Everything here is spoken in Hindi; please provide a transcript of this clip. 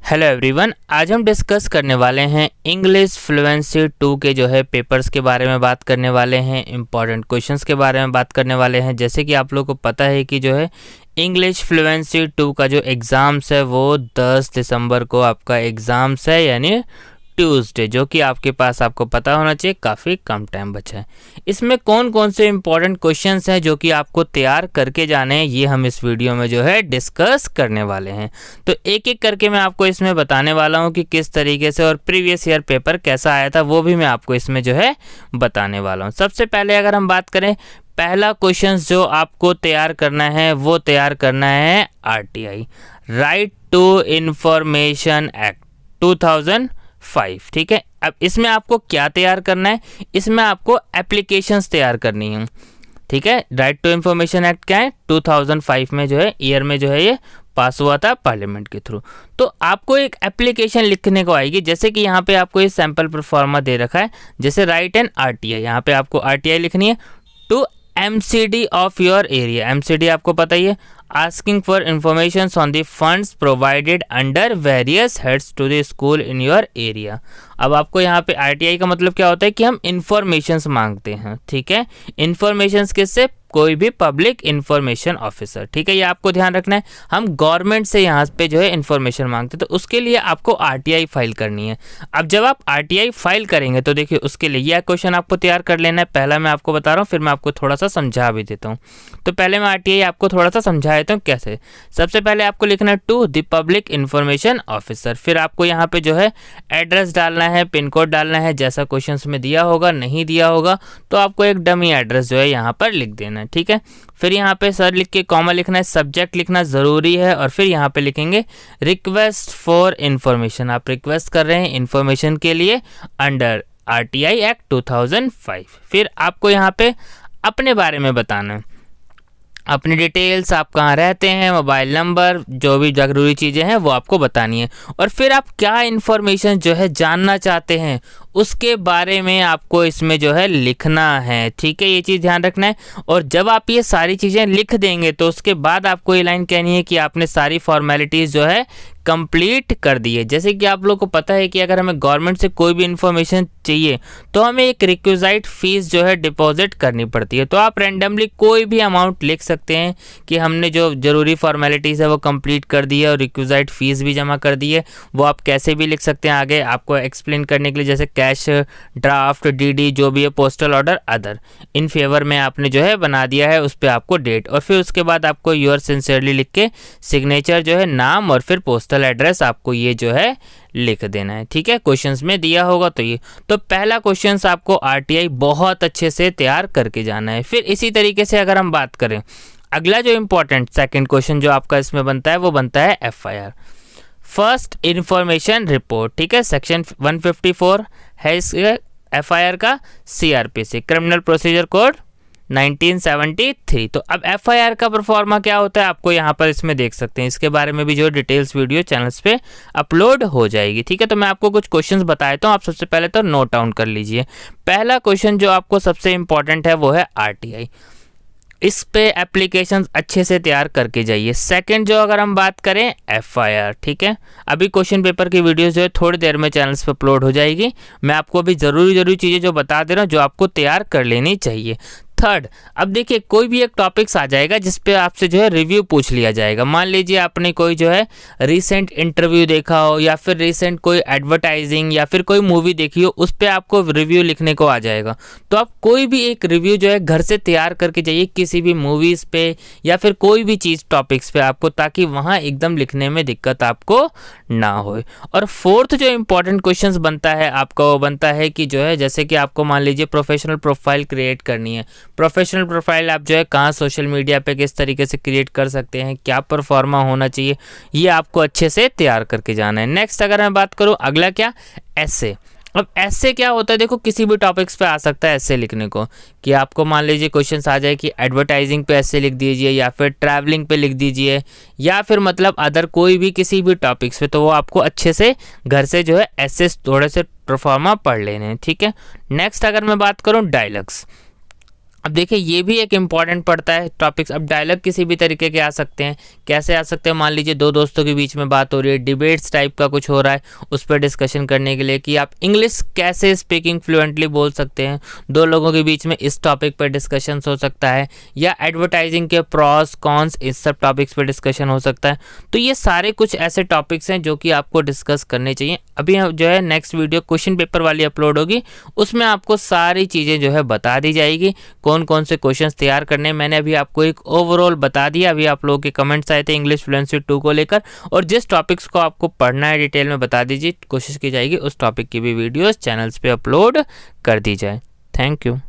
हेलो एवरीवन, आज हम डिस्कस करने वाले हैं इंग्लिश फ्लुएंसी 2 के जो है पेपर्स के बारे में बात करने वाले हैं, इंपॉर्टेंट क्वेश्चंस के बारे में बात करने वाले हैं। जैसे कि आप लोगों को पता है कि जो है इंग्लिश फ्लुएंसी 2 का जो एग्ज़ाम्स है वो 10 दिसंबर को आपका एग्ज़ाम्स है, यानी ट्यूसडे, जो कि आपके पास आपको पता होना चाहिए काफ़ी कम टाइम बचा है। इसमें कौन कौन से इंपॉर्टेंट क्वेश्चंस हैं जो कि आपको तैयार करके जाने हैं, ये हम इस वीडियो में जो है डिस्कस करने वाले हैं। तो एक एक करके मैं आपको इसमें बताने वाला हूं कि किस तरीके से, और प्रीवियस ईयर पेपर कैसा आया था वो भी मैं आपको इसमें जो है बताने वाला हूँ। सबसे पहले अगर हम बात करें, पहला क्वेश्चन जो आपको तैयार करना है वो तैयार करना है RTI, right to information act 2005। ठीक है, अब इसमें आपको क्या तैयार करना है, इसमें आपको एप्लीकेशंस तैयार करनी है। ठीक है, राइट टू इंफॉर्मेशन एक्ट क्या है, 2005 में जो है ईयर में जो है ये पास हुआ था पार्लियामेंट के थ्रू। तो आपको एक एप्लीकेशन लिखने को आएगी, जैसे कि यहाँ पे आपको ये सैम्पल प्रोफार्मा दे रखा है, जैसे राइट एन RTI, यहाँ पे आपको RTI लिखनी है to MCD of your area. MCD आपको पता ही है, asking for information on the funds provided under various heads to the school in your area। अब आपको यहाँ पे RTI का मतलब क्या होता है कि हम इंफॉर्मेशंस मांगते हैं। ठीक है, इंफॉर्मेशंस किससे, कोई भी पब्लिक इंफॉर्मेशन ऑफिसर। ठीक है, ये आपको ध्यान रखना है, हम गवर्नमेंट से यहाँ पे जो है इंफॉर्मेशन मांगते हैं, तो उसके लिए आपको RTI फाइल करनी है। अब जब आप RTI फाइल करेंगे तो देखिए उसके लिए यह क्वेश्चन आपको तैयार कर लेना है। पहला मैं आपको बता रहा हूँ, फिर मैं आपको थोड़ा सा समझा भी देता हूँ। तो पहले मैं RTI आपको थोड़ा सा समझा देता हूँ कैसे। सबसे पहले आपको लिखना है to the public information officer, फिर आपको यहाँ पे जो है एड्रेस डालना है, पिन कोड डालना है, जैसा क्वेश्चन में दिया होगा। नहीं दिया होगा तो आपको एक डमी एड्रेस जो है यहाँ पर लिख देना है। ठीक है, फिर यहाँ पे सर लिख के कॉमा लिखना है, सब्जेक्ट लिखना ज़रूरी है, और फिर यहाँ पे लिखेंगे रिक्वेस्ट फॉर इंफॉर्मेशन। आप रिक्वेस्ट कर रहे हैं इंफॉर्मेशन के लिए अंडर RTI एक्ट 2005। फिर आपको यहाँ पे अपने बारे में बताना है, अपनी डिटेल्स, आप कहाँ रहते हैं, मोबाइल नंबर, जो भी ज़रूरी चीज़ें हैं वो आपको बतानी है। और फिर आप क्या इन्फॉर्मेशन जो है जानना चाहते हैं उसके बारे में आपको इसमें जो है लिखना है। ठीक है, ये चीज़ ध्यान रखना है। और जब आप ये सारी चीज़ें लिख देंगे तो उसके बाद आपको ये लाइन कहनी है कि आपने सारी फॉर्मेलिटीज़ जो है कंप्लीट कर दी है। जैसे कि आप लोग को पता है कि अगर हमें गवर्नमेंट से कोई भी इन्फॉर्मेशन चाहिए तो हमें एक रिक्विजाइट फीस जो है डिपॉजिट करनी पड़ती है। तो आप रैंडमली कोई भी अमाउंट लिख सकते हैं कि हमने जो ज़रूरी फॉर्मेलिटीज़ है वो कंप्लीट कर दी है और रिक्विजाइट फीस भी जमा कर दी है। वो आप कैसे भी लिख सकते हैं, आगे आपको एक्सप्लेन करने के लिए, जैसे कैश, ड्राफ्ट, DD, जो भी है, postal order, other in favour में आपने जो है बना दिया है, उस पर आपको डेट, और फिर उसके बाद आपको योर सिंसियरली लिख के सिग्नेचर जो है, नाम, और फिर पोस्टल एड्रेस आपको ये जो है लिख देना है। ठीक है, क्वेश्चंस में दिया होगा तो ये। तो पहला क्वेश्चंस आपको RTI बहुत अच्छे से तैयार करके जाना है। फिर इसी तरीके से अगर हम बात करें, अगला जो इंपॉर्टेंट सेकंड क्वेश्चन जो आपका इसमें बनता है वो बनता है FIR, फर्स्ट इंफॉर्मेशन रिपोर्ट। ठीक है, सेक्शन 154 है इस FIR का, CRPC, क्रिमिनल प्रोसीजर कोड 1973। तो अब FIR का परफॉर्मा क्या होता है आपको यहाँ पर इसमें देख सकते हैं, इसके बारे में भी जो डिटेल्स वीडियो चैनल्स पे अपलोड हो जाएगी। ठीक है, तो मैं आपको कुछ क्वेश्चंस बताया हूँ, आप सबसे पहले तो नोट डाउन कर लीजिए। पहला क्वेश्चन जो आपको सबसे इंपॉर्टेंट है वो है RTI, इस पे एप्लीकेशन अच्छे से तैयार करके जाइए। सेकंड जो अगर हम बात करें FIR, ठीक है, अभी क्वेश्चन पेपर की वीडियोस जो है थोड़ी देर में चैनल्स पे अपलोड हो जाएगी। मैं आपको अभी ज़रूरी चीज़ें जो बता दे रहा हूँ जो आपको तैयार कर लेनी चाहिए। थर्ड, अब देखिए कोई भी एक टॉपिक्स आ जाएगा जिस पे आपसे जो है रिव्यू पूछ लिया जाएगा। मान लीजिए आपने कोई जो है रीसेंट इंटरव्यू देखा हो, या फिर रीसेंट कोई एडवर्टाइजिंग या फिर कोई मूवी देखी हो, उस पे आपको रिव्यू लिखने को आ जाएगा। तो आप कोई भी एक रिव्यू जो है घर से तैयार करके जाइए, किसी भी मूवीज़ पे या फिर कोई भी चीज़ टॉपिक्स पे आपको, ताकि वहाँ एकदम लिखने में दिक्कत आपको ना हो। और फोर्थ जो इंपॉर्टेंट क्वेश्चन बनता है आपका वो बनता है कि जो है, जैसे कि आपको मान लीजिए प्रोफेशनल प्रोफाइल क्रिएट करनी है। प्रोफेशनल प्रोफाइल आप जो है कहाँ सोशल मीडिया पे किस तरीके से क्रिएट कर सकते हैं, क्या परफॉर्मा होना चाहिए, ये आपको अच्छे से तैयार करके जाना है। नेक्स्ट अगर मैं बात करूँ, अगला क्या, ऐसे। अब ऐसे क्या होता है, देखो किसी भी टॉपिक्स पे आ सकता है ऐसे लिखने को, कि आपको मान लीजिए क्वेश्चंस आ जाए कि एडवर्टाइजिंग पे ऐसे लिख दीजिए, या फिर ट्रैवलिंग पे लिख दीजिए, या फिर मतलब अदर कोई भी किसी भी टॉपिक्स पे, तो वो आपको अच्छे से घर से जो है ऐसे थोड़े से परफॉर्मा पढ़ लेने हैं। ठीक है, नेक्स्ट अगर मैं बात करूँ डायलॉग्स, अब देखिए ये भी एक इम्पॉर्टेंट पड़ता है टॉपिक्स। अब डायलॉग किसी भी तरीके के आ सकते हैं, कैसे आ सकते हैं, मान लीजिए दो दोस्तों के बीच में बात हो रही है, डिबेट्स टाइप का कुछ हो रहा है, उस पर डिस्कशन करने के लिए कि आप इंग्लिश कैसे स्पीकिंग फ्लुएंटली बोल सकते हैं, दो लोगों के बीच में इस टॉपिक पर डिस्कशन हो सकता है, या एडवर्टाइजिंग के प्रॉस कॉन्स, इस सब टॉपिक्स पर डिस्कशन हो सकता है। तो ये सारे कुछ ऐसे टॉपिक्स हैं जो कि आपको डिस्कस करने चाहिए। अभी जो है नेक्स्ट वीडियो क्वेश्चन पेपर वाली अपलोड होगी, उसमें आपको सारी चीज़ें जो है बता दी जाएगी, कौन कौन से क्वेश्चंस तैयार करने। मैंने अभी आपको एक ओवरऑल बता दिया। अभी आप लोगों के कमेंट्स आए थे इंग्लिश फ्लुएंसी 2 को लेकर, और जिस टॉपिक्स को आपको पढ़ना है डिटेल में बता दीजिए, कोशिश की जाएगी उस टॉपिक की भी वीडियोस चैनल्स पे अपलोड कर दी जाए। Thank you.